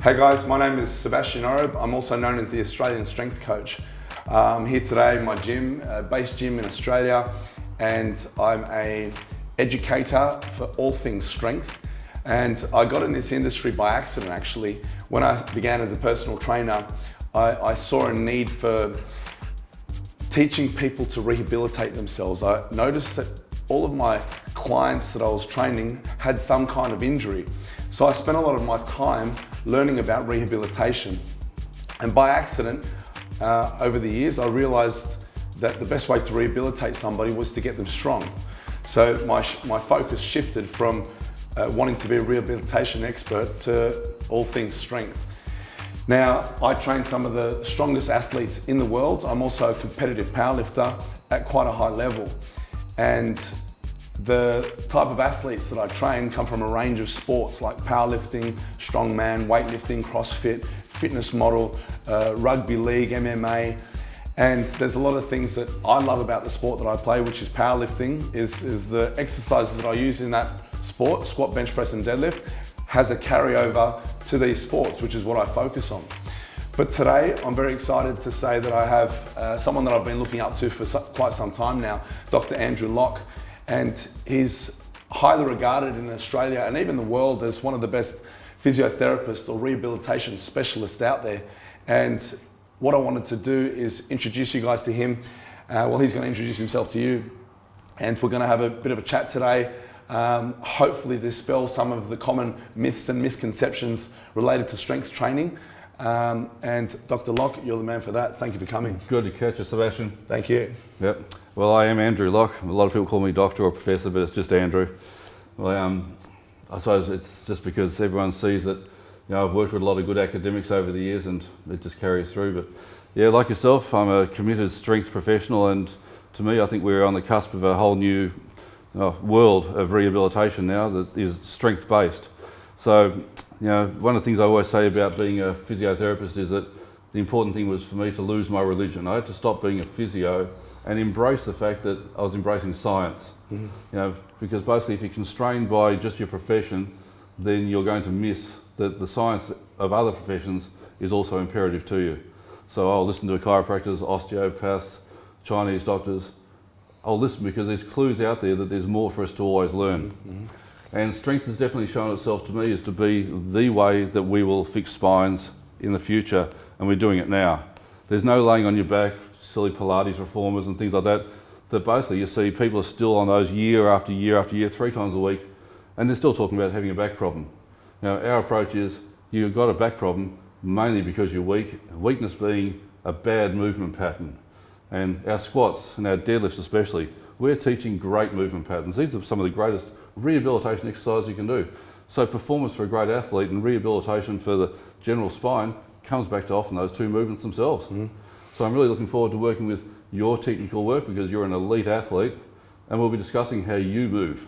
Hey guys, my name is Sebastian Oreb. I'm also known as the Australian Strength Coach. I'm here today in my gym, base gym in Australia, and I'm an educator for all things strength. And I got in this industry by accident actually. When I began as a personal trainer, I saw a need for teaching people to rehabilitate themselves. I noticed that all of my clients that I was training had some kind of injury. So I spent a lot of my time learning about rehabilitation. And by accident, over the years, I realized that the best way to rehabilitate somebody was to get them strong. So my focus shifted from wanting to be a rehabilitation expert to all things strength. Now, I train some of the strongest athletes in the world. I'm also a competitive powerlifter at quite a high level. And the type of athletes that I train come from a range of sports like powerlifting, strongman, weightlifting, CrossFit, fitness model, rugby league, MMA. And there's a lot of things that I love about the sport that I play, which is powerlifting, is the exercises that I use in that sport, squat, bench press and deadlift, has a carryover to these sports, which is what I focus on. But today, I'm very excited to say that I have someone that I've been looking up to for quite some time now, Dr. Andrew Locke. And he's highly regarded in Australia and even the world as one of the best physiotherapists or rehabilitation specialists out there. And what I wanted to do is introduce you guys to him. Well, he's going to introduce himself to you. And we're going to have a bit of a chat today. Hopefully dispel some of the common myths and misconceptions related to strength training. And Dr. Locke, you're the man for that. Thank you for coming. Good to catch you, Sebastian. Thank you. Yep. Well, I am Andrew Locke. A lot of people call me doctor or professor, but it's just Andrew. Well, I suppose it's just because everyone sees that, I've worked with a lot of good academics over the years and it just carries through. But yeah, like yourself, I'm a committed strength professional, and to me, I think we're on the cusp of a whole new world of rehabilitation now that is strength-based. So, one of the things I always say about being a physiotherapist is that the important thing was for me to lose my religion. I had to stop being a physio and embrace the fact that I was embracing science. Mm-hmm. Because basically if you're constrained by just your profession, then you're going to miss that the science of other professions is also imperative to you. So I'll listen to chiropractors, osteopaths, Chinese doctors. I'll listen because there's clues out there that there's more for us to always learn. Mm-hmm. And strength has definitely shown itself to me as to be the way that we will fix spines in the future, and we're doing it now. There's no laying on your back, silly Pilates reformers and things like that, that basically you see people are still on those year after year after year, 3 times a week, and they're still talking about having a back problem. Now, our approach is you've got a back problem mainly because you're weak, weakness being a bad movement pattern. And our squats and our deadlifts especially, we're teaching great movement patterns. These are some of the greatest rehabilitation exercises you can do. So performance for a great athlete and rehabilitation for the general spine comes back to often those two movements themselves. Mm-hmm. So I'm really looking forward to working with your technical work because you're an elite athlete, and we'll be discussing how you move.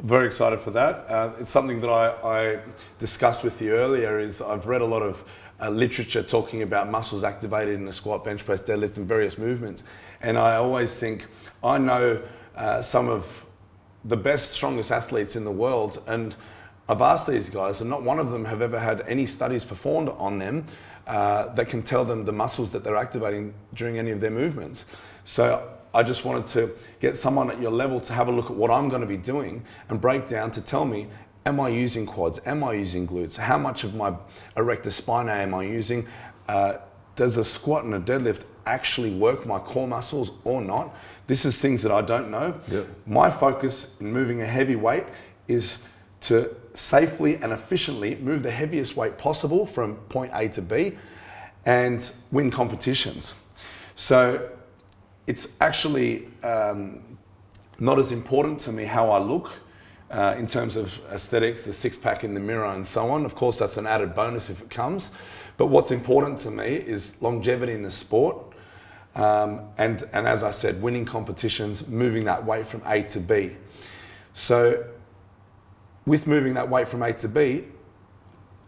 Very excited for that. It's something that I discussed with you earlier. Is I've read a lot of literature talking about muscles activated in the squat, bench press, deadlift and various movements. And I always think, I know some of the best, strongest athletes in the world, and I've asked these guys and not one of them have ever had any studies performed on them that can tell them the muscles that they're activating during any of their movements. So I just wanted to get someone at your level to have a look at what I'm going to be doing and break down to tell me, am I using quads? Am I using glutes? How much of my erector spinae am I using? Does a squat and a deadlift actually work my core muscles or not? This is things that I don't know. Yep. My focus in moving a heavy weight is to safely and efficiently move the heaviest weight possible from point A to B and win competitions. So it's actually not as important to me how I look in terms of aesthetics, the six-pack in the mirror and so on. Of course, that's an added bonus if it comes. But what's important to me is longevity in the sport. And as I said, winning competitions, moving that weight from A to B. So with moving that weight from A to B,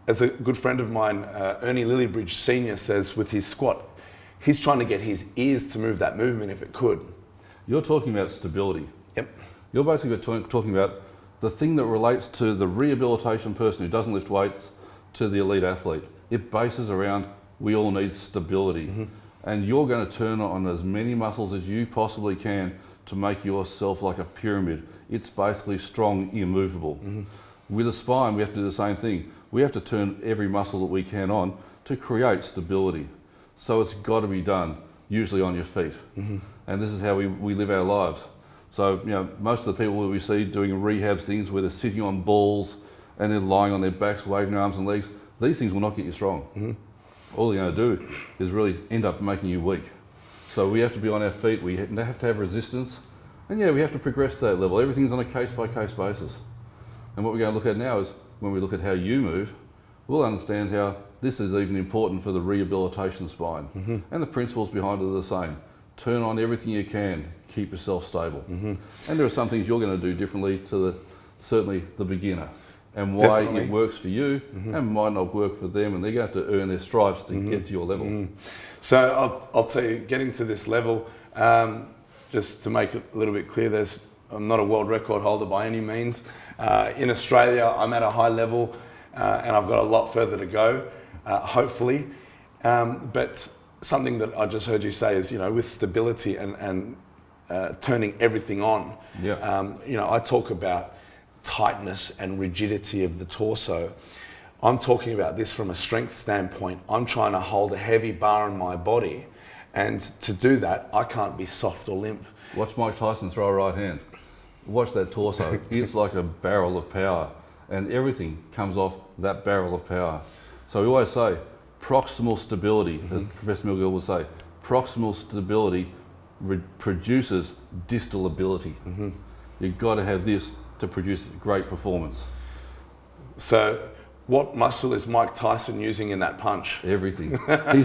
as a good friend of mine, Ernie Lillybridge Sr. says with his squat, he's trying to get his ears to move that movement if it could. You're talking about stability. Yep. You're basically talking about the thing that relates to the rehabilitation person who doesn't lift weights, to the elite athlete. It bases around we all need stability. And you're going to turn on as many muscles as you possibly can to make yourself like a pyramid. It's basically strong, immovable. With a spine, we have to do the same thing. We have to turn every muscle that we can on to create stability. So it's got to be done, usually on your feet. And this is how we live our lives. So, most of the people that we see doing rehab things where they're sitting on balls and they're lying on their backs, waving their arms and legs, these things will not get you strong. All they're going to do is really end up making you weak. So we have to be on our feet, we have to have resistance, and we have to progress to that level. Everything's on a case-by-case basis. And what we're going to look at now is, when we look at how you move, we'll understand how this is even important for the rehabilitation spine. And the principles behind it are the same. Turn on everything you can, keep yourself stable. And there are some things you're going to do differently to certainly the beginner, and why it works for you and might not work for them, and they're going to have to earn their stripes to get to your level. So I'll tell you, getting to this level, just to make it a little bit clear, I'm not a world record holder by any means. In Australia, I'm at a high level, and I've got a lot further to go, hopefully. But something that I just heard you say is, with stability and turning everything on. I talk about tightness and rigidity of the torso. I'm talking about this from a strength standpoint. I'm trying to hold a heavy bar on my body, and to do that, I can't be soft or limp. Watch Mike Tyson throw a right hand. Watch that torso. It's like a barrel of power, and everything comes off that barrel of power. So we always say proximal stability, as Professor Milgill would say, proximal stability produces distal ability. You've got to have this to produce great performance. So what muscle is Mike Tyson using in that punch? Everything. He's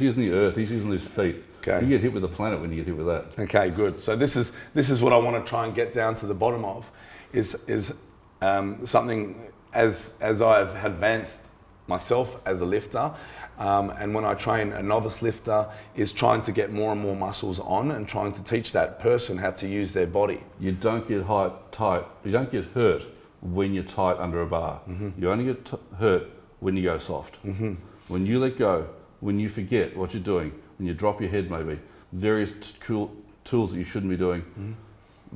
using the earth, he's using his feet. Okay. You get hit with the planet when you get hit with that. Okay, good. So this is what I want to try and get down to the bottom of, is something as I've advanced myself as a lifter, and when I train a novice lifter, is trying to get more and more muscles on and trying to teach that person how to use their body. You don't get tight. You don't get hurt when you're tight under a bar. You only get hurt when you go soft. When you let go, when you forget what you're doing, when you drop your head maybe, various cool tools that you shouldn't be doing,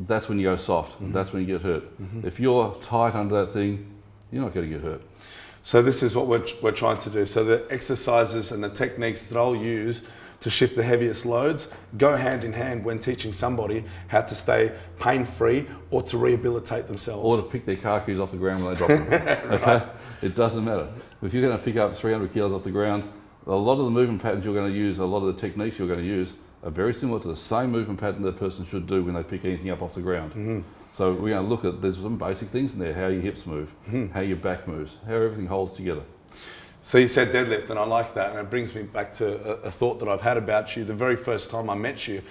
that's when you go soft. That's when you get hurt. If you're tight under that thing, you're not going to get hurt. So this is what we're trying to do. So the exercises and the techniques that I'll use to shift the heaviest loads go hand in hand when teaching somebody how to stay pain-free or to rehabilitate themselves. Or to pick their car keys off the ground when they drop them. Okay? It doesn't matter. If you're going to pick up 300 kilos off the ground, a lot of the movement patterns you're going to use, a lot of the techniques you're going to use are very similar to the same movement pattern that a person should do when they pick anything up off the ground. So we're going to look at, there's some basic things in there, how your hips move, how your back moves, how everything holds together. So you said deadlift, and I like that, and it brings me back to a thought that I've had about you. The very first time I met you,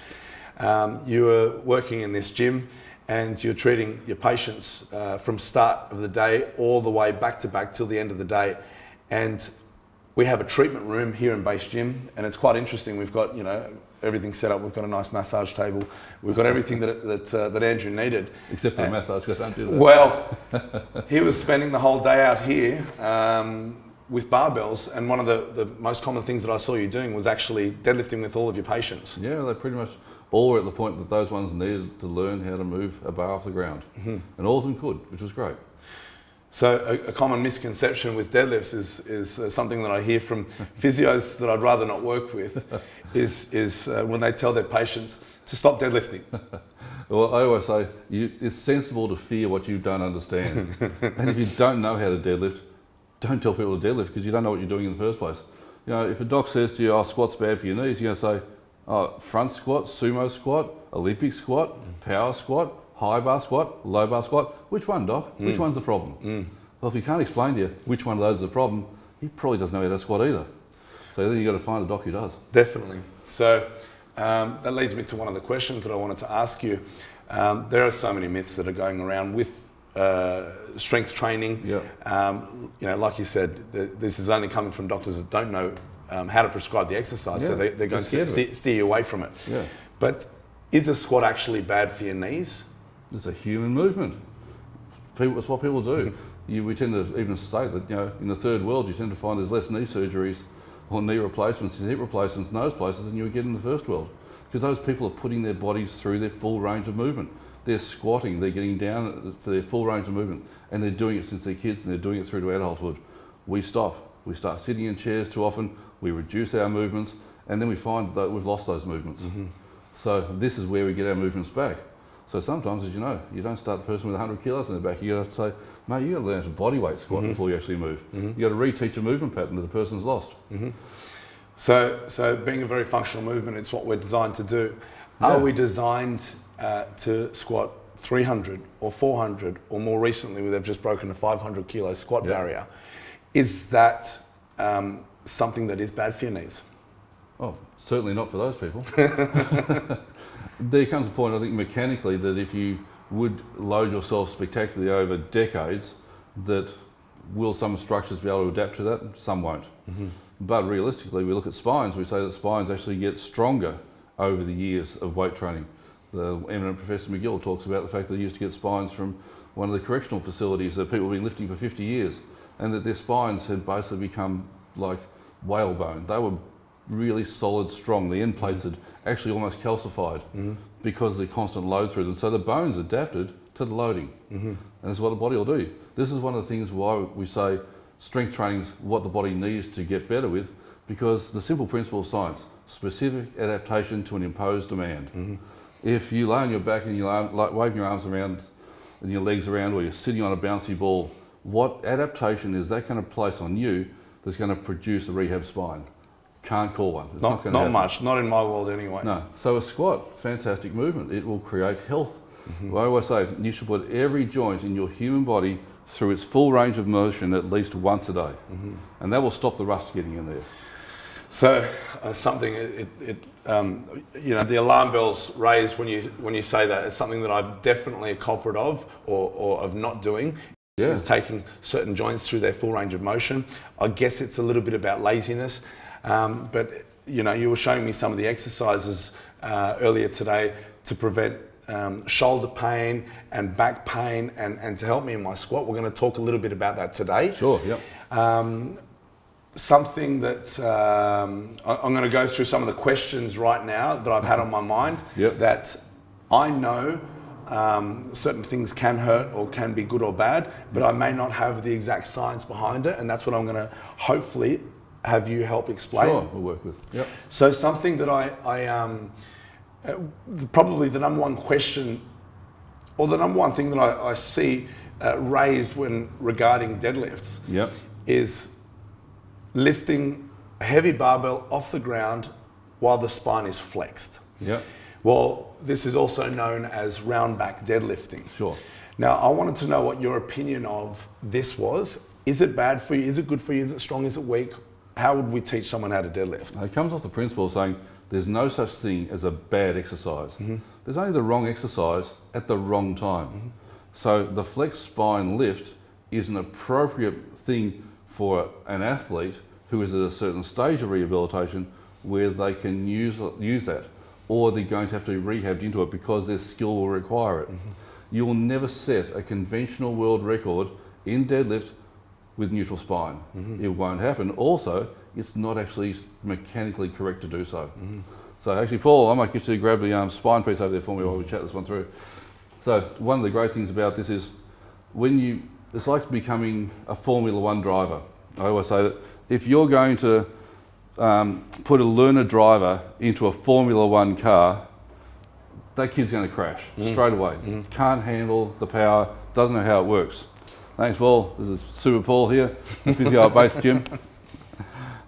you were working in this gym, and you're treating your patients from start of the day all the way back to back till the end of the day. And we have a treatment room here in Base Gym, and it's quite interesting. We've got, everything set up. We've got a nice massage table. We've got everything that Andrew needed. Except for the massage, because I don't do that. Well, he was spending the whole day out here with barbells, and one of the most common things that I saw you doing was actually deadlifting with all of your patients. Yeah, they pretty much all were at the point that those ones needed to learn how to move a bar off the ground. And all of them could, which was great. So a common misconception with deadlifts is something that I hear from physios that I'd rather not work with, is when they tell their patients to stop deadlifting. Well, I always say, it's sensible to fear what you don't understand. And if you don't know how to deadlift, don't tell people to deadlift, because you don't know what you're doing in the first place. If a doc says to you, oh, squat's bad for your knees, you're going to say, oh, front squat, sumo squat, Olympic squat, power squat, high bar squat, low bar squat. Which one, doc? Which one's the problem? Well, if he can't explain to you which one of those is the problem, he probably doesn't know how to squat either. So then you've got to find a doc who does. Definitely. So that leads me to one of the questions that I wanted to ask you. There are so many myths that are going around with strength training. Like you said, this is only coming from doctors that don't know how to prescribe the exercise, so they're going to steer you away from it. But is a squat actually bad for your knees? It's a human movement. It's what people do. we tend to even state that, in the third world, you tend to find there's less knee surgeries or knee replacements, hip replacements, nose places than you would get in the first world. Because those people are putting their bodies through their full range of movement. They're squatting, they're getting down for their full range of movement, and they're doing it since they're kids, and they're doing it through to adulthood. We stop. We start sitting in chairs too often, we reduce our movements, and then we find that we've lost those movements. So this is where we get our movements back. So sometimes, as you know, you don't start the person with 100 kilos in their back. You got to say, mate, you got to learn to body weight squat before you actually move. You got to reteach a movement pattern that the person's lost. So being a very functional movement, it's what we're designed to do. Yeah. Are we designed to squat 300 or 400, or more recently, they've just broken the 500 kilo squat barrier? Is that something that is bad for your knees? Oh, certainly not for those people. There comes a point, I think, mechanically, that if you would load yourself spectacularly over decades, that will some structures be able to adapt to that? Some won't. But realistically, we look at spines, we say that spines actually get stronger over the years of weight training. The eminent Professor McGill talks about the fact that he used to get spines from one of the correctional facilities that people have been lifting for 50 years, and that their spines had basically become like whalebone. They were really solid, strong. The end plates had actually almost calcified because of the constant load through them. So the bones adapted to the loading, and that's what the body will do. This is one of the things why we say strength training is what the body needs to get better with, because the simple principle of science, specific adaptation to an imposed demand. If you lay on your back and you wave your arms around and your legs around, or you're sitting on a bouncy ball, what adaptation is that going to place on you that's going to produce a rehab spine? Can't call one. It's not much, not in my world anyway. No. So a squat, fantastic movement. It will create health. I always say you should put every joint in your human body through its full range of motion at least once a day, and that will stop the rust getting in there. So something, the alarm bells raise when you say that. It's something that I'm definitely a culprit of, or of not doing. Is taking certain joints through their full range of motion. I guess it's a little bit about laziness, but you were showing me some of the exercises earlier today to prevent shoulder pain and back pain, and to help me in my squat. We're going to talk a little bit about that today. Sure. Yep. Something that I'm going to go through some of the questions right now that I've had on my mind. That I know certain things can hurt or can be good or bad, but I may not have the exact science behind it, and that's what I'm going to hopefully have you help explain. Sure, we'll work with. Yep. So something that I probably the number one question, or the number one thing that I see raised when regarding deadlifts, is lifting a heavy barbell off the ground while the spine is flexed. Well, this is also known as round back deadlifting. Sure. Now, I wanted to know what your opinion of this was. Is it bad for you? Is it good for you? Is it strong? Is it weak? How would we teach someone how to deadlift? It comes off the principle of saying there's no such thing as a bad exercise. There's only the wrong exercise at the wrong time. So the flexed spine lift is an appropriate thing for an athlete who is at a certain stage of rehabilitation where they can use that, or they're going to have to be rehabbed into it because their skill will require it. You will never set a conventional world record in deadlift with neutral spine. It won't happen. Also, it's not actually mechanically correct to do so. So actually, Paul, I might get you to grab the spine piece over there for me while we chat this one through. So one of the great things about this is it's like becoming a Formula One driver. I always say that if you're going to put a learner driver into a Formula One car, that kid's going to crash straight away. Can't handle the power, doesn't know how it works. Thanks, Paul. This is Super Paul here, physio at Base Gym.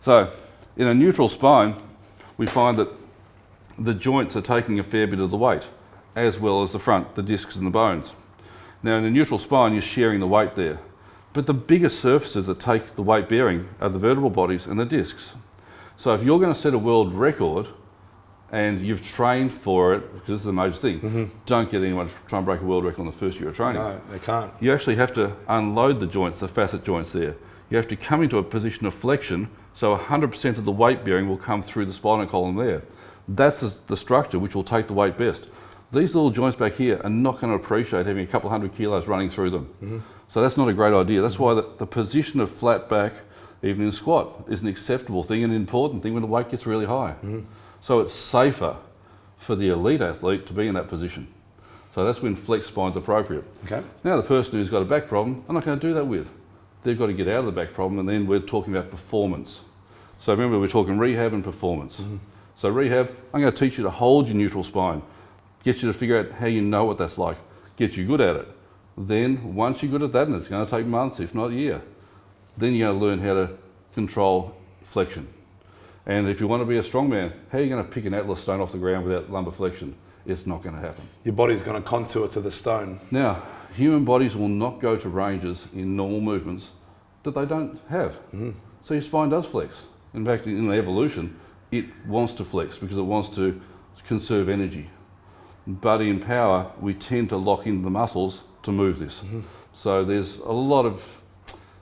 So, in a neutral spine, we find that the joints are taking a fair bit of the weight, as well as the front, the discs and the bones. Now, in a neutral spine, you're sharing the weight there. But the biggest surfaces that take the weight bearing are the vertebral bodies and the discs. So if you're going to set a world record and you've trained for it, because this is the major thing, don't get anyone to try and break a world record on the first year of training. No, they can't. You actually have to unload the joints, the facet joints there. You have to come into a position of flexion, so 100% of the weight bearing will come through the spinal column there. That's the structure which will take the weight best. These little joints back here are not going to appreciate having a couple hundred kilos running through them. So that's not a great idea. That's why the position of flat back, even in squat, is an acceptable thing and an important thing when the weight gets really high. So it's safer for the elite athlete to be in that position. So that's when flex spine's appropriate. Okay. Now the person who's got a back problem, I'm not going to do that with. They've got to get out of the back problem, and then we're talking about performance. So remember, we're talking rehab and performance. So rehab, I'm going to teach you to hold your neutral spine, get you to figure out how you know what that's like, get you good at it. Then once you're good at that, and it's going to take months, if not a year, then you're going to learn how to control flexion. And if you want to be a strong man, how are you going to pick an atlas stone off the ground without lumbar flexion? It's not going to happen. Your body's going to contour to the stone. Now, human bodies will not go to ranges in normal movements that they don't have. So your spine does flex. In fact, in evolution, it wants to flex because it wants to conserve energy. But in power, we tend to lock into the muscles to move this. So there's a lot of,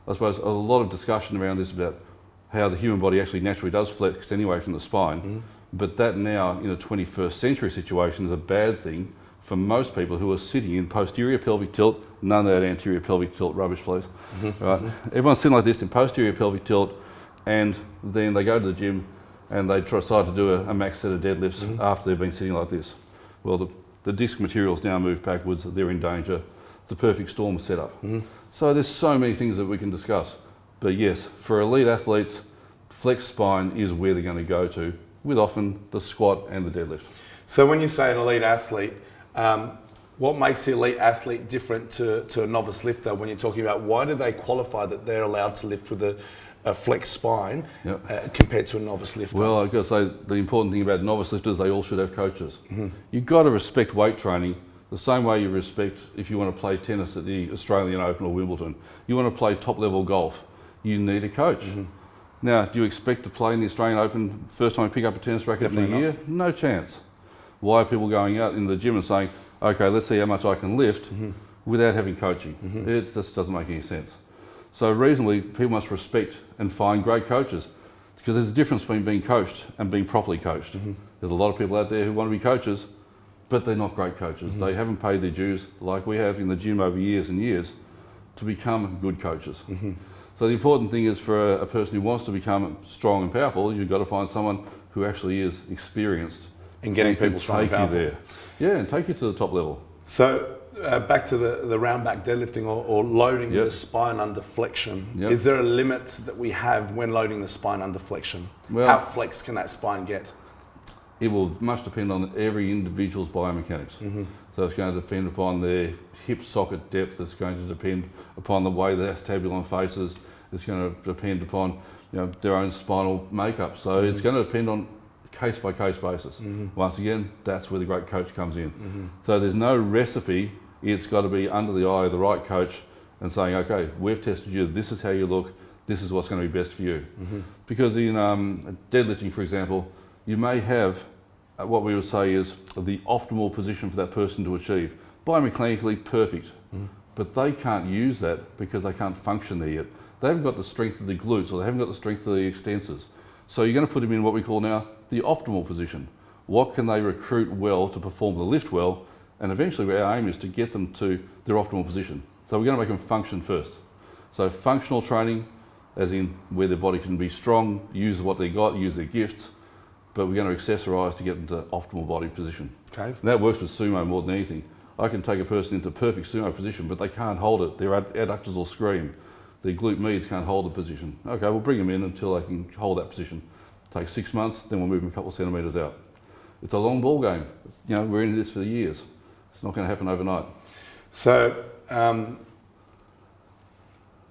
I suppose, a lot of discussion around this about how the human body actually naturally does flex anyway from the spine. But that now, in a 21st century situation, is a bad thing for most people who are sitting in posterior pelvic tilt. None of that anterior pelvic tilt rubbish, please. Right? Everyone's sitting like this in posterior pelvic tilt, and then they go to the gym and they decide to do a max set of deadlifts after they've been sitting like this. Well, the disc material's now moved backwards, they're in danger. It's a perfect storm setup. So there's so many things that we can discuss. But yes, for elite athletes, flex spine is where they're going to go to, with often the squat and the deadlift. So when you say an elite athlete, what makes the elite athlete different to a novice lifter when you're talking about why do they qualify that they're allowed to lift with a flex spine compared to a novice lifter? Well, I've got to say the important thing about novice lifters, they all should have coaches. You've got to respect weight training the same way you respect if you want to play tennis at the Australian Open or Wimbledon. You want to play top level golf, you need a coach. Now, do you expect to play in the Australian Open first time you pick up a tennis racket Definitely in a year? No chance. Why are people going out in the gym and saying, okay, let's see how much I can lift without having coaching? It just doesn't make any sense. So reasonably, people must respect and find great coaches, because there's a difference between being coached and being properly coached. There's a lot of people out there who want to be coaches, but they're not great coaches. They haven't paid their dues like we have in the gym over years and years to become good coaches. So the important thing is for a person who wants to become strong and powerful, you've got to find someone who actually is experienced in getting people strong and powerful. There. Yeah, and take you to the top level. So back to the round back deadlifting or loading the spine under flexion. Is there a limit that we have when loading the spine under flexion? Well, how flexed can that spine get? It will much depend on every individual's biomechanics. So it's going to depend upon their hip socket depth. It's going to depend upon the way the acetabulum faces. It's going to depend upon their own spinal makeup. So it's going to depend on case by case basis. Once again, that's where the great coach comes in. So there's no recipe. It's got to be under the eye of the right coach and saying, okay, we've tested you. This is how you look. This is what's going to be best for you. Because in deadlifting, for example, you may have what we would say is the optimal position for that person to achieve. Biomechanically perfect, but they can't use that because they can't function there yet. They haven't got the strength of the glutes, or they haven't got the strength of the extensors. So you're going to put them in what we call now the optimal position. What can they recruit well to perform the lift well? And eventually our aim is to get them to their optimal position. So we're going to make them function first. So functional training, as in where their body can be strong, use what they got, use their gifts, but we're going to accessorise to get them to optimal body position. Okay. And that works with sumo more than anything. I can take a person into perfect sumo position, but they can't hold it. Their adductors will scream. Their glute medius can't hold the position. Okay, we'll bring them in until they can hold that position. Takes 6 months, then we'll move them a couple of centimetres out. It's a long ball game. We're in this for years. It's not going to happen overnight. So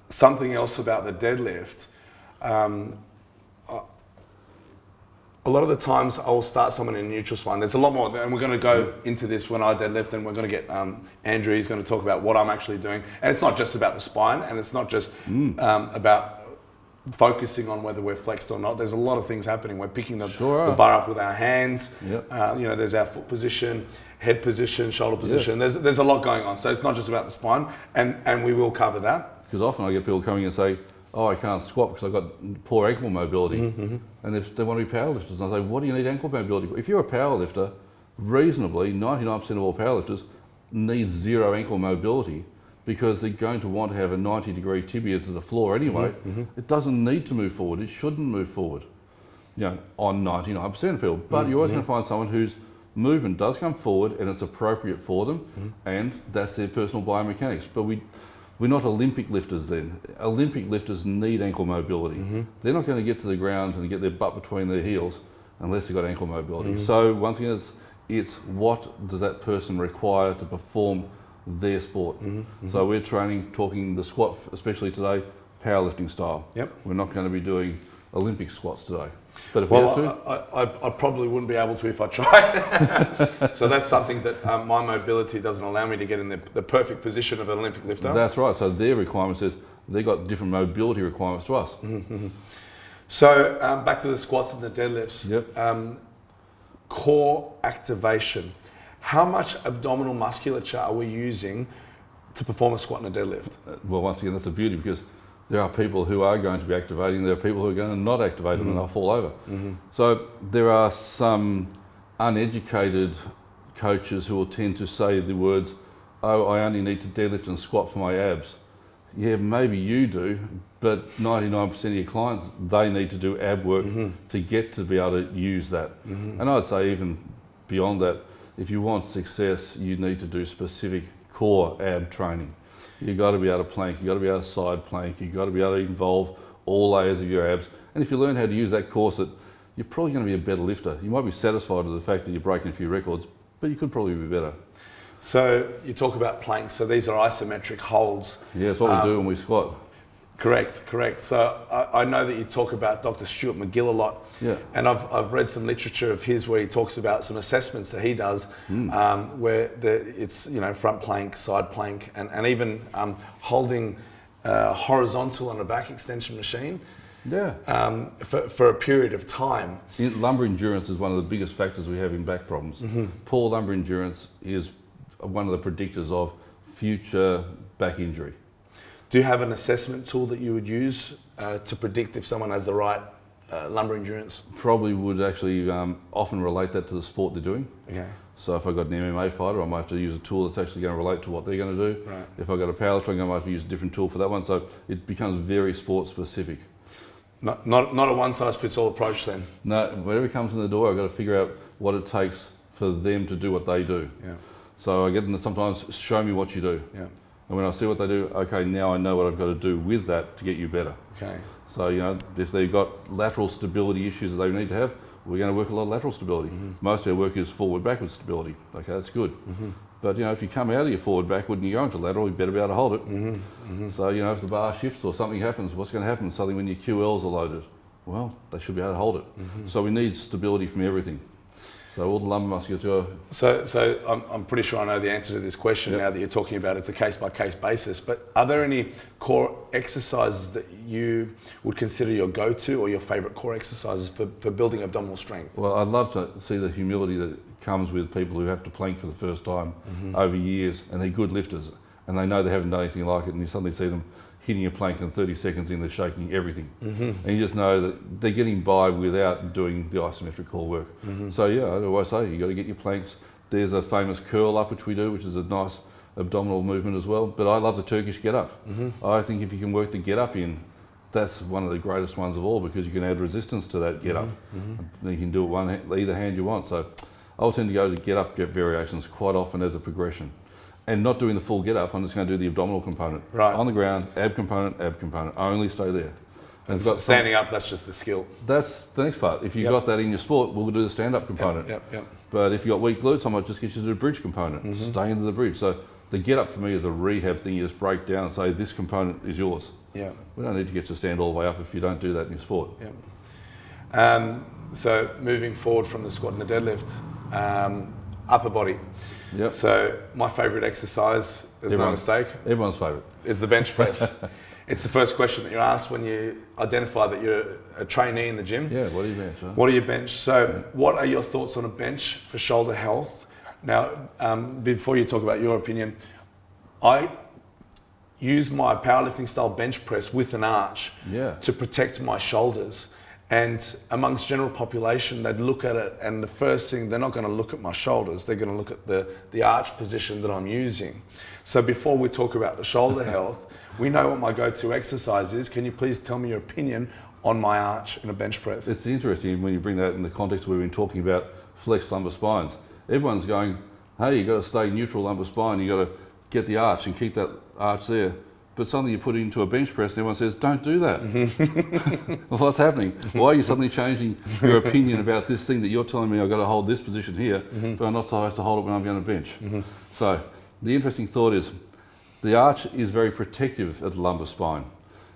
something else about the deadlift. A lot of the times I'll start someone in a neutral spine. There's a lot more, and we're going to go into this when I deadlift, and we're going to get Andrew. He's going to talk about what I'm actually doing. And it's not just about the spine, and it's not just about focusing on whether we're flexed or not. There's a lot of things happening. We're picking the bar up with our hands. There's our foot position, head position, shoulder position. There's a lot going on. So it's not just about the spine, and we will cover that. Because often I get people coming and say, oh, I can't squat because I've got poor ankle mobility. And they want to be powerlifters. And I say, what do you need ankle mobility for? If you're a powerlifter, reasonably, 99% of all powerlifters need zero ankle mobility because they're going to want to have a 90-degree tibia to the floor anyway. It doesn't need to move forward. It shouldn't move forward, on 99% of people. But you're always going to find someone whose movement does come forward and it's appropriate for them, and that's their personal biomechanics. But we're not Olympic lifters then. Olympic lifters need ankle mobility. They're not going to get to the ground and get their butt between their heels unless they've got ankle mobility. So once again, it's what does that person require to perform their sport. So we're talking the squat, especially today, powerlifting style. We're not going to be doing Olympic squats today. But if we have to, I probably wouldn't be able to if I tried. So that's something that my mobility doesn't allow me to get in the perfect position of an Olympic lifter. That's right. So their requirements is they've got different mobility requirements to us. So back to the squats and the deadlifts. Core activation. How much abdominal musculature are we using to perform a squat and a deadlift? Well, once again, that's the beauty, because there are people who are going to be activating, there are people who are going to not activate them and they'll fall over. So there are some uneducated coaches who will tend to say the words, oh, I only need to deadlift and squat for my abs. Yeah, maybe you do, but 99% of your clients, they need to do ab work to get to be able to use that. And I'd say even beyond that, if you want success, you need to do specific core ab training. You've got to be able to plank, you've got to be able to side plank, you've got to be able to involve all layers of your abs. And if you learn how to use that corset, you're probably going to be a better lifter. You might be satisfied with the fact that you're breaking a few records, but you could probably be better. So you talk about planks, so these are isometric holds. Yeah, it's what we do when we squat. Correct. So I know that you talk about Dr. Stuart McGill a lot, and I've read some literature of his where he talks about some assessments that he does, where it's front plank, side plank, and even holding horizontal on a back extension machine. For a period of time. Lumbar endurance is one of the biggest factors we have in back problems. Poor lumbar endurance is one of the predictors of future back injury. Do you have an assessment tool that you would use to predict if someone has the right lumbar endurance? Probably would actually often relate that to the sport they're doing. So if I've got an MMA fighter, I might have to use a tool that's actually going to relate to what they're going to do. If I've got a powerlifter, I might have to use a different tool for that one. So it becomes very sport specific. Not a one-size-fits-all approach then? No, whenever it comes in the door, I've got to figure out what it takes for them to do what they do. So I get them to sometimes show me what you do. And when I see what they do, okay, now I know what I've got to do with that to get you better. So, if they've got lateral stability issues that they need to have, we're going to work a lot of lateral stability. Most of our work is forward-backward stability. Okay, that's good. But, if you come out of your forward-backward and you go into lateral, you better be able to hold it. So, if the bar shifts or something happens, what's going to happen? Suddenly when your QLs are loaded, well, they should be able to hold it. So we need stability from everything. So all the lumbar musculature. So I'm pretty sure I know the answer to this question now that you're talking about it's a case-by-case basis, but are there any core exercises that you would consider your go-to or your favourite core exercises for building abdominal strength? Well, I'd love to see the humility that comes with people who have to plank for the first time over years, and they're good lifters, and they know they haven't done anything like it, and you suddenly see them hitting a plank and 30 seconds in, they're shaking everything. And you just know that they're getting by without doing the isometric core work. So I always say, you got to get your planks. There's a famous curl up, which we do, which is a nice abdominal movement as well. But I love the Turkish get up. I think if you can work the get up in, that's one of the greatest ones of all, because you can add resistance to that get up. You can do it either hand you want. So I'll tend to go to get up variations quite often as a progression. And not doing the full get up, I'm just going to do the abdominal component. On the ground, ab component, only stay there. And standing up, that's just the skill. That's the next part. If you've got that in your sport, we'll do the stand-up component. But if you've got weak glutes, I might just get you to the bridge component. Stay into the bridge. So the get up for me is a rehab thing. You just break down and say, this component is yours. We don't need to get you to stand all the way up if you don't do that in your sport. So moving forward from the squat and the deadlift, upper body. So my favourite exercise, there's no mistake. Everyone's favourite. Is the bench press. It's the first question that you're asked when you identify that you're a trainee in the gym. What do you bench? What do you bench? So what are your thoughts on a bench for shoulder health? Now, before you talk about your opinion, I use my powerlifting style bench press with an arch to protect my shoulders. And amongst general population, they'd look at it, and the first thing, they're not going to look at my shoulders, they're going to look at the arch position that I'm using. So before we talk about the shoulder health, we know what my go-to exercise is. Can you please tell me your opinion on my arch in a bench press? It's interesting when you bring that in the context where we've been talking about flexed lumbar spines. Everyone's going, hey, you've got to stay neutral lumbar spine, you've got to get the arch and keep that arch there. But suddenly you put it into a bench press and everyone says, don't do that. Well, what's happening? Why are you suddenly changing your opinion about this thing that you're telling me I've got to hold this position here, but I'm not supposed to hold it when I'm going to bench? So the interesting thought is the arch is very protective of the lumbar spine.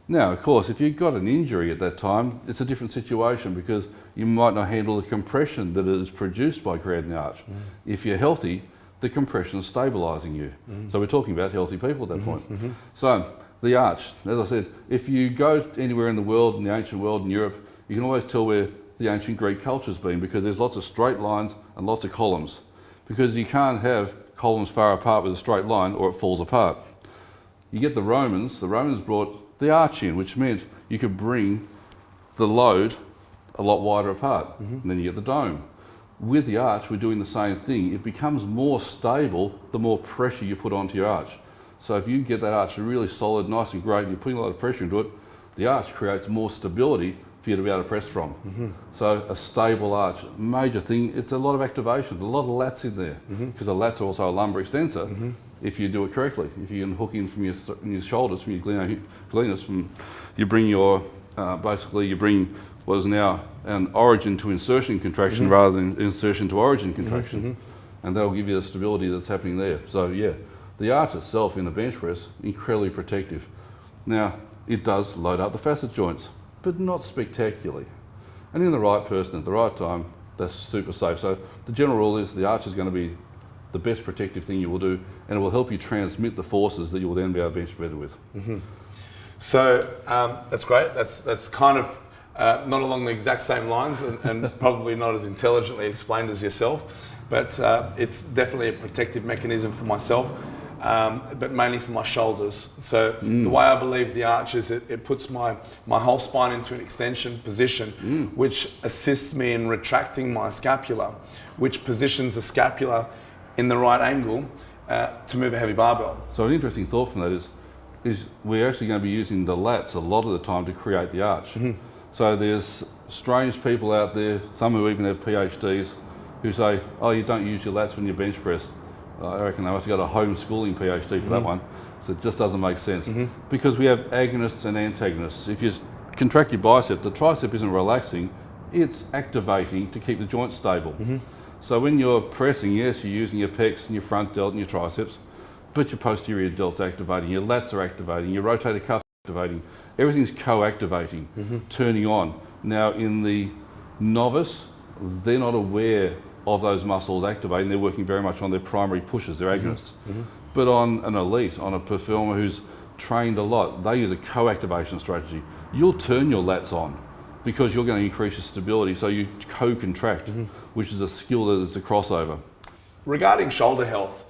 Now, of course, if you've got an injury at that time, it's a different situation because you might not handle the compression that is produced by creating the arch. If you're healthy, the compression is stabilising you. So we're talking about healthy people at that point. So the arch, as I said, if you go anywhere in the world, in the ancient world, in Europe, you can always tell where the ancient Greek culture's been because there's lots of straight lines and lots of columns. Because you can't have columns far apart with a straight line or it falls apart. You get the Romans brought the arch in, which meant you could bring the load a lot wider apart. And then you get the dome. With the arch, we're doing the same thing. It becomes more stable the more pressure you put onto your arch. So if you get that arch really solid, nice and great, and you're putting a lot of pressure into it, the arch creates more stability for you to be able to press from. So a stable arch, major thing, it's a lot of activation, a lot of lats in there, because the lats are also a lumbar extensor if you do it correctly. If you can hook in from your shoulders, from your glenos, you bring your, basically you bring what is now an origin to insertion contraction rather than insertion to origin contraction. And that'll give you the stability that's happening there. So yeah, the arch itself in the bench press, incredibly protective. Now, it does load up the facet joints, but not spectacularly. And in the right person at the right time, that's super safe. So the general rule is the arch is going to be the best protective thing you will do, and it will help you transmit the forces that you will then be able to bench better with. So that's great. That's kind of not along the exact same lines and probably not as intelligently explained as yourself, but it's definitely a protective mechanism for myself, but mainly for my shoulders. So the way I believe the arch is it puts my whole spine into an extension position, which assists me in retracting my scapula, which positions the scapula in the right angle to move a heavy barbell. So an interesting thought from that is we're actually going to be using the lats a lot of the time to create the arch. So there's strange people out there, some who even have PhDs, who say, oh, you don't use your lats when you bench press. I reckon they must have got a homeschooling PhD for that one. So it just doesn't make sense. Because we have agonists and antagonists. If you contract your bicep, the tricep isn't relaxing, it's activating to keep the joint stable. So when you're pressing, yes, you're using your pecs and your front delt and your triceps, but your posterior delt's activating, your lats are activating, your rotator cuff is activating, everything's co-activating, turning on. Now in the novice, they're not aware of those muscles activating, they're working very much on their primary pushes, their agonists. But on an elite, on a performer who's trained a lot, they use a co-activation strategy. You'll turn your lats on because you're going to increase your stability, so you co-contract, which is a skill that is a crossover. Regarding shoulder health,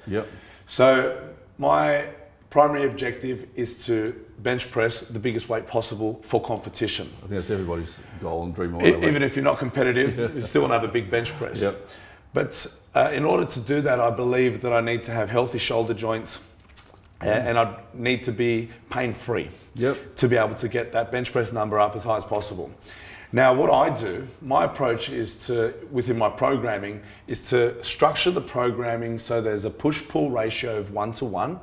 so my primary objective is to bench press the biggest weight possible for competition. I think that's everybody's goal and dream. Even if you're not competitive, you still want to have a big bench press. But in order to do that, I believe that I need to have healthy shoulder joints and I need to be pain-free to be able to get that bench press number up as high as possible. Now, what I do, my approach is to, within my programming, is to structure the programming so there's a push-pull ratio of 1:1.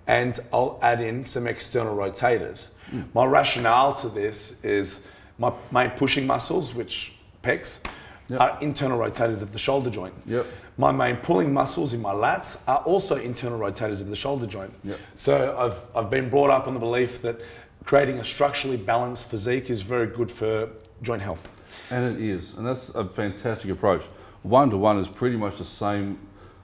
And I'll add in some external rotators. My rationale to this is my main pushing muscles, which pecs, are internal rotators of the shoulder joint. My main pulling muscles in my lats are also internal rotators of the shoulder joint. So I've been brought up on the belief that creating a structurally balanced physique is very good for joint health. And it is, and that's a fantastic approach. 1:1 is pretty much the same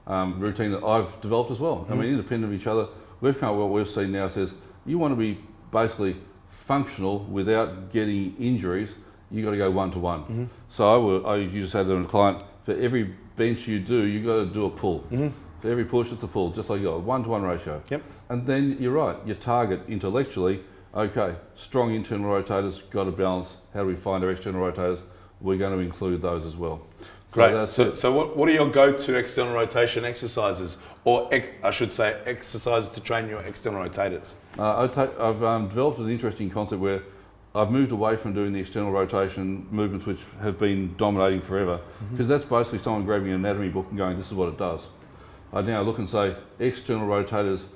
routine that I've developed as well. I mean, independent of each other. We've come up, what we've seen now says, you want to be basically functional without getting injuries, you got to go 1:1. So I used to say to a client, for every bench you do, you got to do a pull. For every push, it's a pull, just like you got a 1:1 ratio. And then you're right, your target intellectually, okay, strong internal rotators, got to balance. How do we find our external rotators? We're going to include those as well. Great. So what are your go-to external rotation exercises, or I should say exercises to train your external rotators? I've developed an interesting concept where I've moved away from doing the external rotation movements which have been dominating forever, because that's basically someone grabbing an anatomy book and going, this is what it does. I now look and say external rotators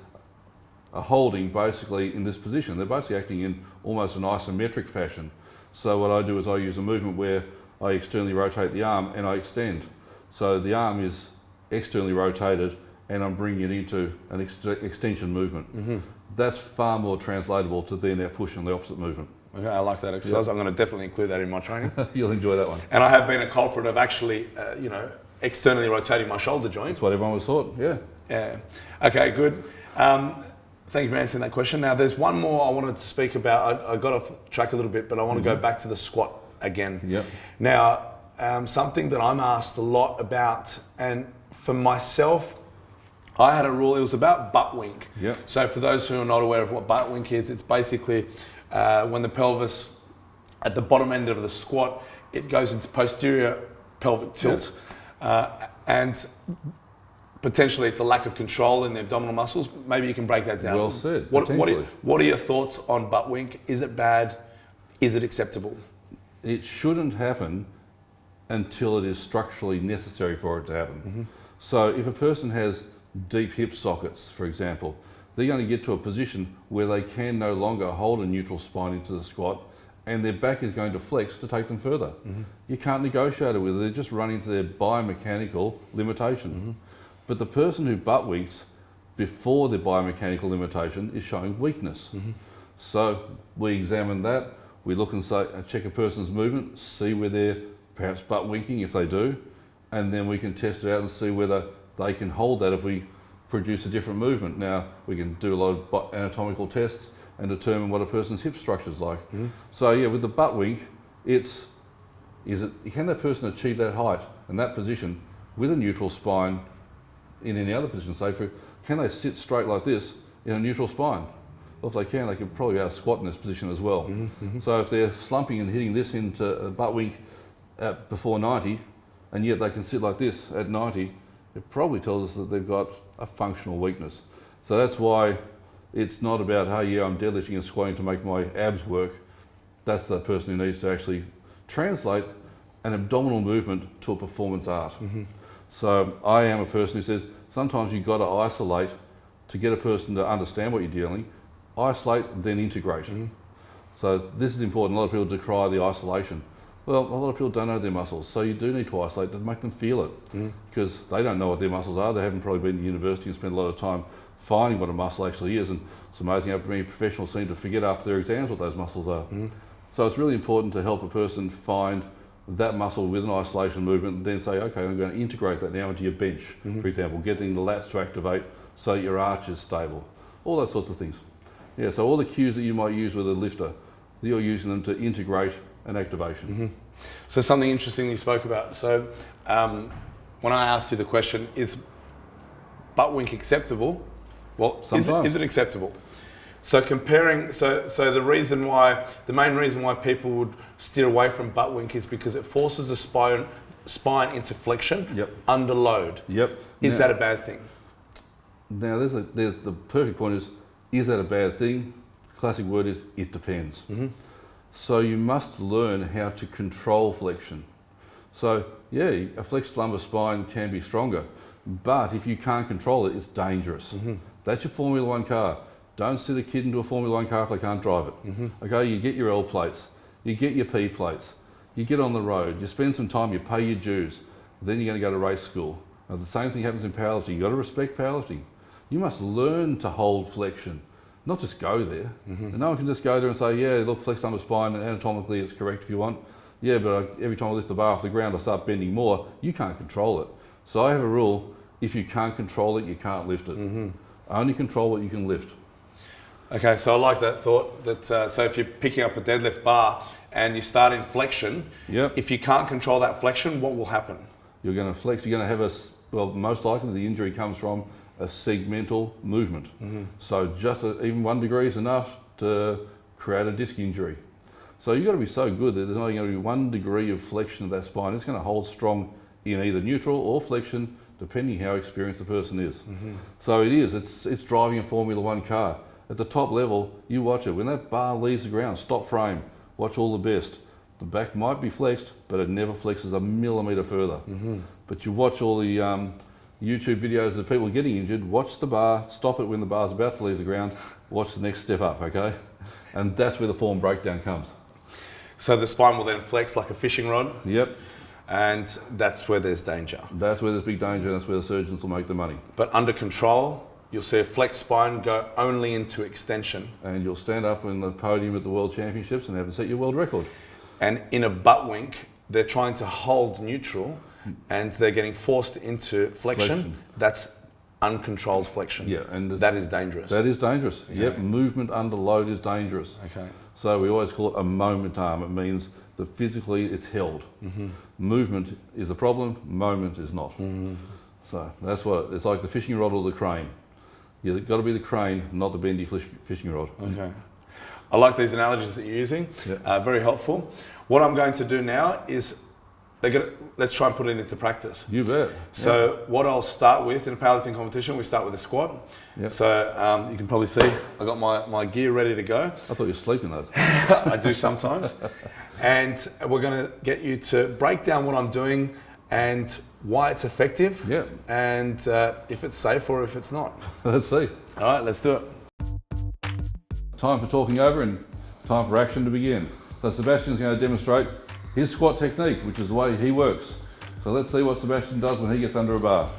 are holding basically in this position. They're basically acting in almost an isometric fashion. So what I do is I use a movement where I externally rotate the arm and I extend. So the arm is externally rotated and I'm bringing it into an extension movement. That's far more translatable to then our push and the opposite movement. Okay, I like that exercise. Yep. I'm going to definitely include that in my training. You'll enjoy that one. And I have been a culprit of actually, externally rotating my shoulder joint. That's what everyone was taught, yeah. Yeah. Okay, good. Thank you for answering that question. Now, there's one more I wanted to speak about. I got off track a little bit, but I want to go back to the squat again. Yep. Now, something that I'm asked a lot about, and for myself, I had a rule. It was about butt wink. Yep. So for those who are not aware of what butt wink is, it's basically when the pelvis at the bottom end of the squat, it goes into posterior pelvic tilt, and potentially it's a lack of control in the abdominal muscles. Maybe you can break that down. Well said. What are your thoughts on butt wink? Is it bad? Is it acceptable? It shouldn't happen until it is structurally necessary for it to happen. So if a person has deep hip sockets, for example, they're going to get to a position where they can no longer hold a neutral spine into the squat and their back is going to flex to take them further. You can't negotiate it with it. They just run into their biomechanical limitation. But the person who butt winks before their biomechanical limitation is showing weakness. So we examine that. We look and say, check a person's movement, see where they're perhaps butt winking if they do, and then we can test it out and see whether they can hold that if we produce a different movement. Now, we can do a lot of anatomical tests and determine what a person's hip structure is like. So yeah, with the butt wink, can that person achieve that height and that position with a neutral spine in any other position? Say, can they sit straight like this in a neutral spine? Well, if they can, they could probably be able to squat in this position as well. So if they're slumping and hitting this into a butt wink at before 90, and yet they can sit like this at 90, it probably tells us that they've got a functional weakness. So that's why it's not about, hey, yeah, I'm deadlifting and squatting to make my abs work. That's the person who needs to actually translate an abdominal movement to a performance art. So I am a person who says, sometimes you've got to isolate to get a person to understand what you're dealing. Isolate, then integrate. So this is important. A lot of people decry the isolation. Well, a lot of people don't know their muscles, so you do need to isolate to make them feel it, because they don't know what their muscles are. They haven't probably been to university and spent a lot of time finding what a muscle actually is, and it's amazing how many professionals seem to forget after their exams what those muscles are. So it's really important to help a person find that muscle with an isolation movement and then say, okay, I'm going to integrate that now into your bench, for example, getting the lats to activate so your arch is stable, all those sorts of things. Yeah, so all the cues that you might use with a lifter, you're using them to integrate an activation. So something interesting you spoke about. So when I asked you the question, is butt wink acceptable? Well, is it acceptable? So comparing, so the main reason why people would steer away from butt wink is because it forces the spine into flexion under load. Is that a bad thing? Now the perfect point is that a bad thing? Classic word is, it depends. So you must learn how to control flexion. So yeah, a flexed lumbar spine can be stronger, but if you can't control it, it's dangerous. That's your Formula One car. Don't sit a kid into a Formula One car if they can't drive it. Okay, you get your L plates, you get your P plates, you get on the road, you spend some time, you pay your dues, then you're going to go to race school. Now, the same thing happens in powerlifting. You've got to respect powerlifting. You must learn to hold flexion, not just go there. And no one can just go there and say, yeah, look, flexed lumbar spine, and anatomically it's correct if you want. Yeah, but every time I lift the bar off the ground, I start bending more. You can't control it. So I have a rule, if you can't control it, you can't lift it. Only control what you can lift. Okay, so I like that thought. That so if you're picking up a deadlift bar and you start in flexion, if you can't control that flexion, what will happen? You're going to flex. You're going to have most likely the injury comes from a segmental movement. So just even 1 degree is enough to create a disc injury. So you've got to be so good that there's only going to be 1 degree of flexion of that spine. It's going to hold strong in either neutral or flexion, depending how experienced the person is. So it's driving a Formula One car. At the top level, you watch it. When that bar leaves the ground, stop frame, watch all the best. The back might be flexed, but it never flexes a millimetre further. But you watch all the YouTube videos of people getting injured, watch the bar, stop it when the bar's about to leave the ground, watch the next step up, okay? And that's where the form breakdown comes. So the spine will then flex like a fishing rod? Yep. And that's where there's danger. That's where there's big danger, and that's where the surgeons will make the money. But under control, you'll see a flexed spine go only into extension. And you'll stand up in the podium at the World Championships and have to set your world record. And in a butt wink, they're trying to hold neutral and they're getting forced into flexion. That's uncontrolled flexion. Yeah, and that is dangerous. That is dangerous. Okay. Yep, movement under load is dangerous. Okay. So we always call it a moment arm. It means that physically it's held. Movement is the problem, moment is not. So that's what it's like, the fishing rod or the crane. You've got to be the crane, not the bendy fishing rod. Okay. I like these analogies that you're using. Yeah. Very helpful. What I'm going to do now is let's try and put it into practice. You bet. So what I'll start with in a powerlifting competition, we start with a squat. Yep. So you can probably see I got my gear ready to go. I thought you were sleeping those. I do sometimes. And we're going to get you to break down what I'm doing and why it's effective. Yeah. And if it's safe or if it's not. Let's see. All right, let's do it. Time for talking over and time for action to begin. So Sebastian's going to demonstrate his squat technique, which is the way he works. So let's see what Sebastian does when he gets under a bar.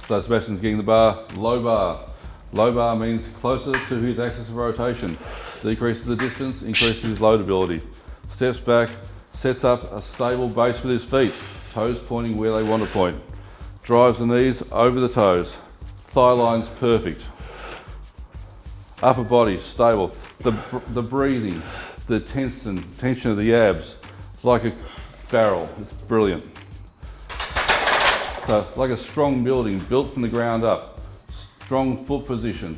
So Sebastian's getting the bar, low bar. Low bar means closer to his axis of rotation. Decreases the distance, increases his load ability. Steps back, sets up a stable base with his feet, toes pointing where they want to point. Drives the knees over the toes. Thigh line's perfect. Upper body stable. The breathing, the tension of the abs, it's like a barrel. It's brilliant. So like a strong building, built from the ground up. Strong foot position,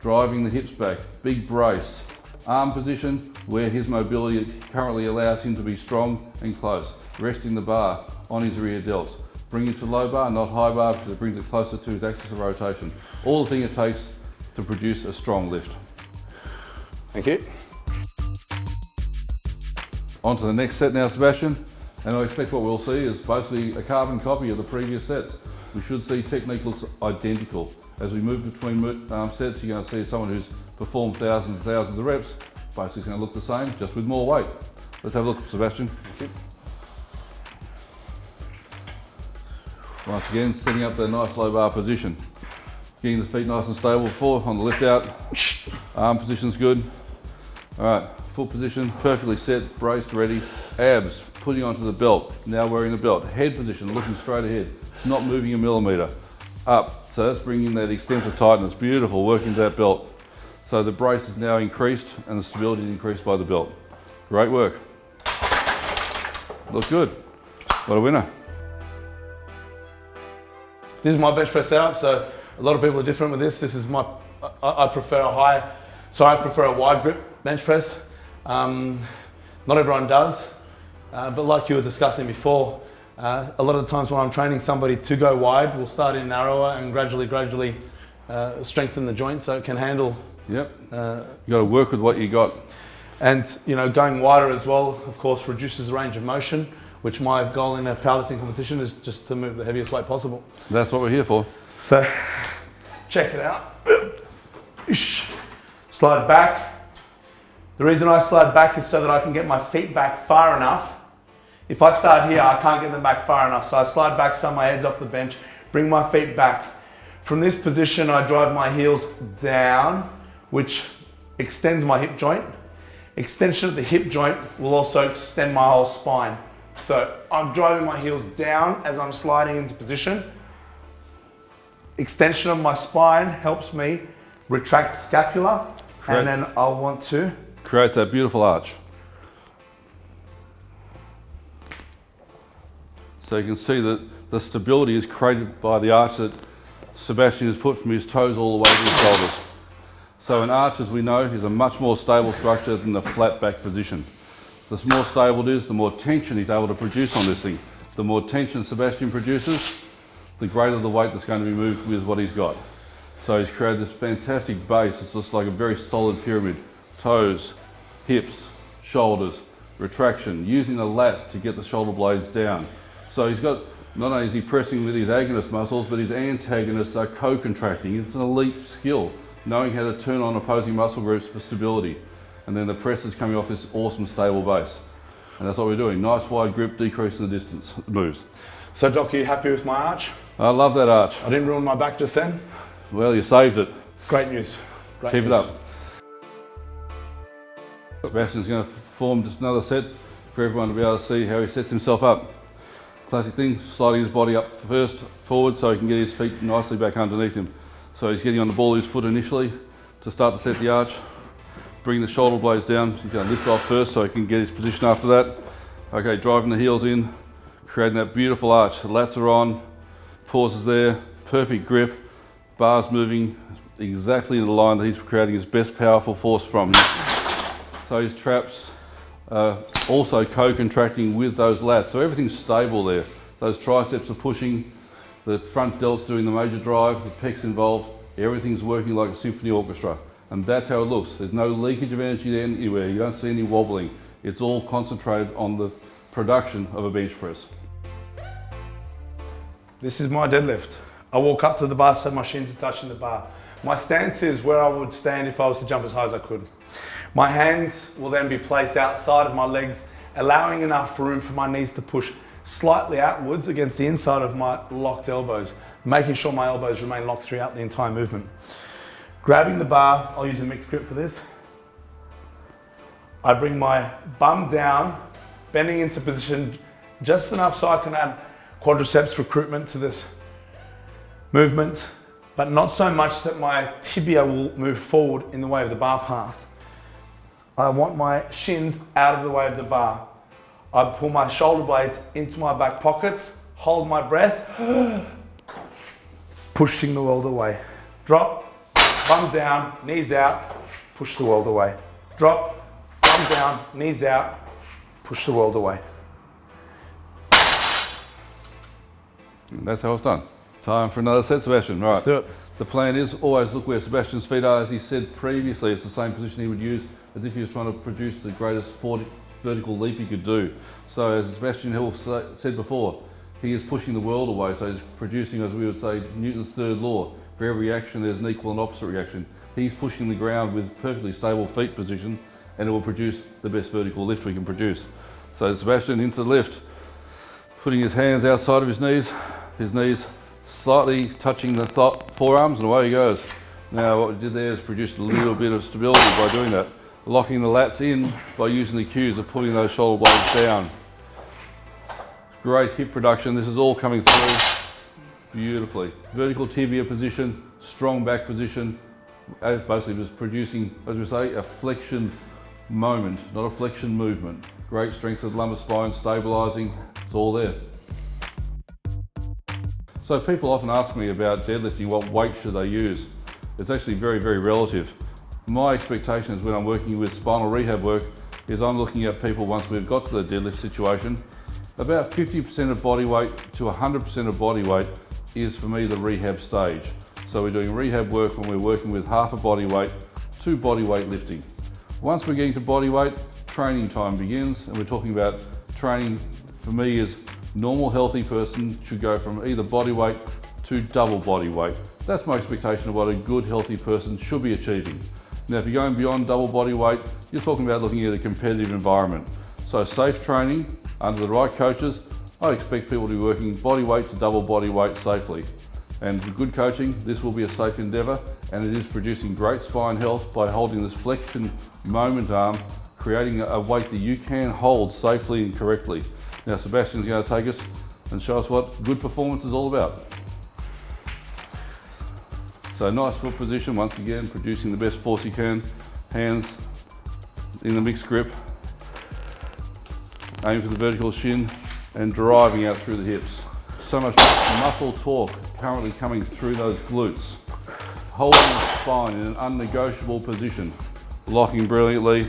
driving the hips back, big brace. Arm position, where his mobility currently allows him to be strong and close. Resting the bar on his rear delts. Bring it to low bar, not high bar, because it brings it closer to his axis of rotation. All the thing it takes to produce a strong lift. Thank you. On to the next set now, Sebastian. And I expect what we'll see is basically a carbon copy of the previous sets. We should see technique looks identical. As we move between sets, you're going to see someone who's performed thousands and thousands of reps, basically going to look the same, just with more weight. Let's have a look, Sebastian. Thank you. Once again, setting up that nice low bar position. Getting the feet nice and stable before on the lift out. Arm position's good. All right, foot position, perfectly set, braced, ready. Abs, putting onto the belt, now wearing the belt. Head position, looking straight ahead, not moving a millimetre. Up, so that's bringing that extensive tightness, beautiful, working that belt. So the brace is now increased and the stability is increased by the belt. Great work. Look good. What a winner. This is my bench press setup, so a lot of people are different with this. This is I prefer I prefer a wide grip bench press. Not everyone does, but like you were discussing before, a lot of the times when I'm training somebody to go wide, we'll start in narrower and gradually strengthen the joint so it can handle. Yep. You got to work with what you got. And going wider as well, of course, reduces the range of motion, which my goal in a powerlifting competition is just to move the heaviest weight possible. That's what we're here for. So, check it out. Slide back. The reason I slide back is so that I can get my feet back far enough. If I start here, I can't get them back far enough. So I slide back so my head's off the bench, bring my feet back. From this position, I drive my heels down, which extends my hip joint. Extension of the hip joint will also extend my whole spine. So I'm driving my heels down as I'm sliding into position. Extension of my spine helps me retract the scapula. Correct. And then I'll want to Creates that beautiful arch. So you can see that the stability is created by the arch that Sebastian has put from his toes all the way to his shoulders. So an arch, as we know, is a much more stable structure than the flat back position. The more stable it is, the more tension he's able to produce on this thing. The more tension Sebastian produces, the greater the weight that's going to be moved with what he's got. So he's created this fantastic base. It's just like a very solid pyramid. Toes, hips, shoulders, retraction, using the lats to get the shoulder blades down. So he's got, not only is he pressing with his agonist muscles, but his antagonists are co-contracting. It's an elite skill, knowing how to turn on opposing muscle groups for stability. And then the press is coming off this awesome stable base. And that's what we're doing. Nice wide grip, decreasing the distance moves. So Doc, are you happy with my arch? I love that arch. I didn't ruin my back just then? Well, you saved it. Great news. Keep it up. Sebastian's going to form just another set for everyone to be able to see how he sets himself up. Classic thing, sliding his body up first, forward, so he can get his feet nicely back underneath him. So he's getting on the ball of his foot initially to start to set the arch. Bring the shoulder blades down. He's going to lift off first so he can get his position after that. Okay, driving the heels in, creating that beautiful arch. The lats are on, pauses there, perfect grip, bars moving exactly in the line that he's creating his best powerful force from. So his traps are also co-contracting with those lats. So everything's stable there. Those triceps are pushing, the front delt's doing the major drive, the pecs involved, everything's working like a symphony orchestra. And that's how it looks. There's no leakage of energy anywhere. You don't see any wobbling. It's all concentrated on the production of a bench press. This is my deadlift. I walk up to the bar so my shins are touching the bar. My stance is where I would stand if I was to jump as high as I could. My hands will then be placed outside of my legs, allowing enough room for my knees to push slightly outwards against the inside of my locked elbows, making sure my elbows remain locked throughout the entire movement. Grabbing the bar, I'll use a mixed grip for this. I bring my bum down, bending into position just enough so I can add quadriceps recruitment to this movement, but not so much that my tibia will move forward in the way of the bar path. I want my shins out of the way of the bar. I pull my shoulder blades into my back pockets, hold my breath, pushing the world away. Drop, bum down, knees out, push the world away. Drop, bum down, knees out, push the world away. And that's how it's done. Time for another set, Sebastian. Right. Let's do it. The plan is always look where Sebastian's feet are. As he said previously, it's the same position he would use as if he was trying to produce the greatest vertical leap he could do. So as Sebastian Hill said before, he is pushing the world away. So he's producing, as we would say, Newton's third law. For every action, there's an equal and opposite reaction. He's pushing the ground with perfectly stable feet position, and it will produce the best vertical lift we can produce. So Sebastian into the lift, putting his hands outside of his knees slightly touching the forearms, and away he goes. Now what we did there is produce a little bit of stability by doing that. Locking the lats in by using the cues of pulling those shoulder blades down. Great hip production. This is all coming through beautifully. Vertical tibia position, strong back position. Basically just producing, as we say, a flexion moment, not a flexion movement. Great strength of the lumbar spine, stabilizing. It's all there. So people often ask me about deadlifting, what weight should they use? It's actually very, very relative. My expectation is when I'm working with spinal rehab work is I'm looking at people once we've got to the deadlift situation, about 50% of body weight to 100% of body weight is for me the rehab stage. So we're doing rehab work when we're working with half a body weight to body weight lifting. Once we're getting to body weight, training time begins, and we're talking about training for me is normal healthy person should go from either body weight to double body weight. That's my expectation of what a good healthy person should be achieving. Now if you're going beyond double body weight, you're talking about looking at a competitive environment. So safe training under the right coaches, I expect people to be working body weight to double body weight safely. And with good coaching, this will be a safe endeavour, and it is producing great spine health by holding this flexion moment arm, creating a weight that you can hold safely and correctly. Now Sebastian's going to take us and show us what good performance is all about. So nice foot position, once again, producing the best force you can. Hands in the mixed grip. Aim for the vertical shin and driving out through the hips. So much muscle torque currently coming through those glutes. holding the spine in an unnegotiable position, locking brilliantly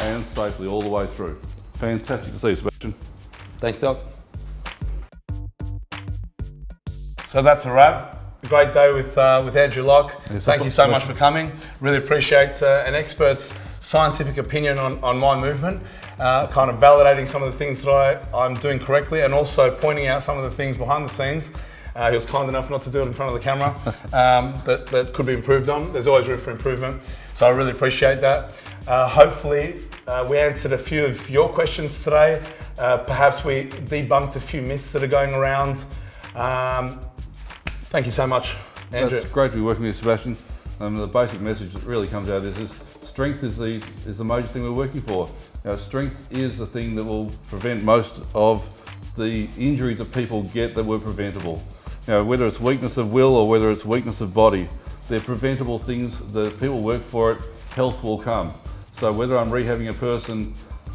and safely all the way through. Fantastic to see, Sebastian. Thanks, Doc. So that's a wrap. A great day with Andrew Locke. Yes, Thank you so much for coming. Really appreciate an expert's scientific opinion on my movement, kind of validating some of the things that I'm doing correctly and also pointing out some of the things behind the scenes. He was kind enough not to do it in front of the camera that could be improved on. There's always room for improvement. So I really appreciate that. Hopefully we answered a few of your questions today. Perhaps we debunked a few myths that are going around. Thank you so much, Andrew. It's great to be working with you, Sebastian. The basic message that really comes out of this is strength is the major thing we're working for. Strength is the thing that will prevent most of the injuries that people get that were preventable. Whether it's weakness of will or whether it's weakness of body, they're preventable things that people work for it, health will come. So whether I'm rehabbing a person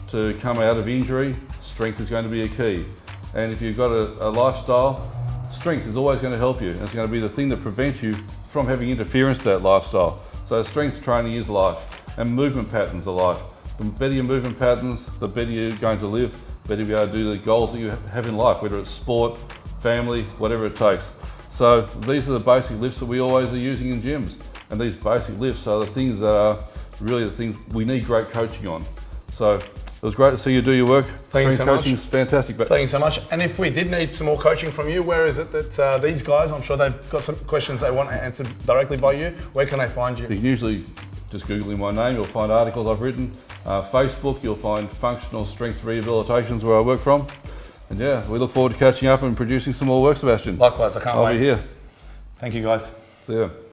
to come out of injury, strength is going to be a key. And if you've got a lifestyle, strength is always going to help you. And it's going to be the thing that prevents you from having interference to that lifestyle. So strength training is life, and movement patterns are life. The better your movement patterns, the better you're going to live, the better you'll be able to do the goals that you have in life, whether it's sport, family, whatever it takes. So these are the basic lifts that we always are using in gyms. And these basic lifts are the things that are really the things we need great coaching on. So it was great to see you do your work. Thank you so much. Coaching's fantastic. Thank you so much. And if we did need some more coaching from you, where is it that these guys, I'm sure they've got some questions they want answered directly by you. Where can they find you? You can usually just Googling my name, you'll find articles I've written. Facebook, you'll find Functional Strength Rehabilitation's where I work from. And yeah, we look forward to catching up and producing some more work, Sebastian. Likewise, I can't wait. I'll be here. Thank you, guys. See ya.